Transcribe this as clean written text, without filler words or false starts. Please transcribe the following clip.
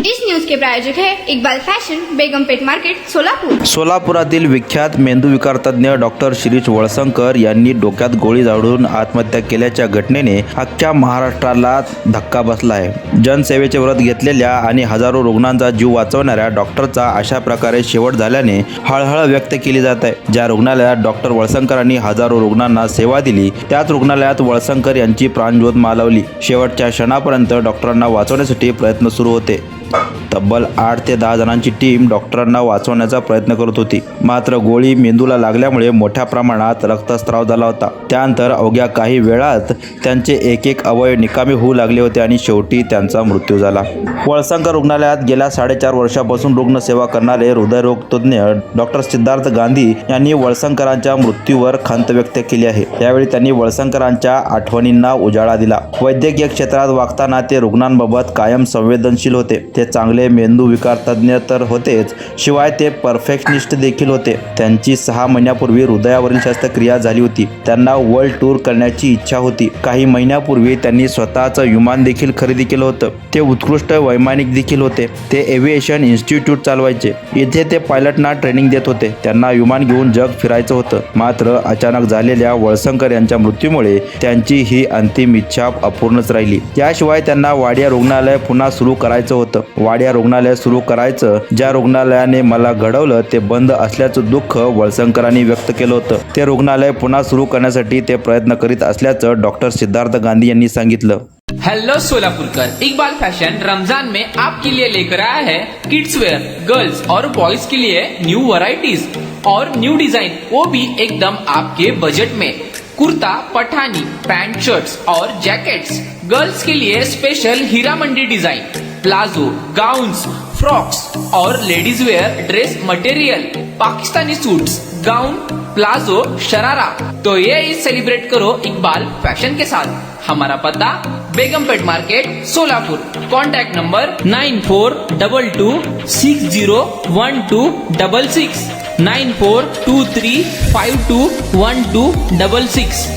जिस न्यूज के प्रायोजक है इकबाल फैशन, बेगमपेट मार्केट, सोलापूर। सोलापुरातील विख्यात मेंदूविकार तज्ञ डॉक्टर शिरीष वळसंकर यांनी डोक्यात गोळी झाडून आत्महत्या केल्याच्या घटनेने अख्ख्या महाराष्ट्राला धक्का बसला आहे। जनसेवेचे व्रत घेतलेल्या आणि हजारो रुग्णांचा जीव वाचवणाऱ्या डॉक्टरचा अशा प्रकारे शेवट झाल्याने हळहळ व्यक्त केली जात आहे। ज्या रुग्णालयात डॉक्टर वळसंकरांनी हजारो रुग्णांना सेवा दिली, त्याच रुग्णालयात वळसंकर यांची प्राणज्योत मालवली। शेवटच्या क्षणापर्यंत डॉक्टरांना वाचवण्यासाठी प्रयत्न सुरू होते। तब्बल 8 ते 10 जणांची टीम डॉक्टरांना वाचवण्याचा प्रयत्न करत होती, मात्र गोळी मेंदूला लागल्यामुळे मोठ्या प्रमाणात रक्तस्राव झाला होता। त्यानंतर अवघ्या काही वेळात त्यांचे एक अवयव निकामी होऊ लागले होते आणि शेवटी त्यांचा मृत्यू झाला। वळसंकर रुग्णालयात गेल्या 4.5 वर्षापासून रुग्णसेवा करणारे हृदयरोग तज्ञ डॉक्टर सिद्धार्थ गांधी यांनी वळसंकरांच्या मृत्यूवर खंत व्यक्त केली आहे। यावेळी त्यांनी वळसंकरांच्या आठवणींना उजाळा दिला। वैद्यकीय क्षेत्रात वागताना ते रुग्णांबाबत कायम संवेदनशील होते। ते चांगले मेंदू विकार तज्ञ तर होतेच, शिवाय ते परफेक्शनिस्ट देखील होते। त्यांची 6 महिन्यापूर्वी हृदयावरील शस्त्रक्रिया झाली होती। त्यांना वर्ल्ड टूर करण्याची इच्छा होती। काही महिन्यापूर्वी त्यांनी स्वतःचं विमान देखील खरेदी केलं होतं। ते उत्कृष्ट वैमानिक देखील होते। ते एव्हिएशन इन्स्टिट्यूट चालवायचे। इथे ते पायलटना ट्रेनिंग देत होते। त्यांना विमान घेऊन जग फिरायचं होतं, मात्र अचानक झालेल्या वळसंकर यांच्या मृत्यूमुळे त्यांची ही अंतिम इच्छा अपूर्णच राहिली। याशिवाय त्यांना वाडिया रुग्णालय पुन्हा सुरू करायचं होतं। वाडिया रुग्णालय सुरू करायचं, ज्या रुग्णालयाने मला घडवलं ते बंद असल्याचं दुःख वळसंकरांनी व्यक्त केलं होतं। ते रुग्णालय पुन्हा सुरू करण्यासाठी ते प्रयत्न करीत असल्याचं डॉक्टर सिद्धार्थ गांधी यांनी सांगितलं। हेलो सोलापुरकर, इकबाल फैशन रमजान में आपके लिए लेकर आया है किड्स वेयर, गर्ल्स और बॉयज के लिए न्यू वैरायटीज और न्यू डिजाइन, वो भी एकदम आपके बजट में। कुर्ता, पठानी, पैंट, शर्ट्स और जैकेट्स। गर्ल्स के लिए special Heera Mandi design, palazzo, gowns, frocks और ladies wear dress material, Pakistani suits, gown, palazzo, sharara. तो ये ईद सेलिब्रेट करो इकबाल फैशन के साथ। हमारा पता Begumpet market, Solapur. Contact number 9422601266, 9423521266।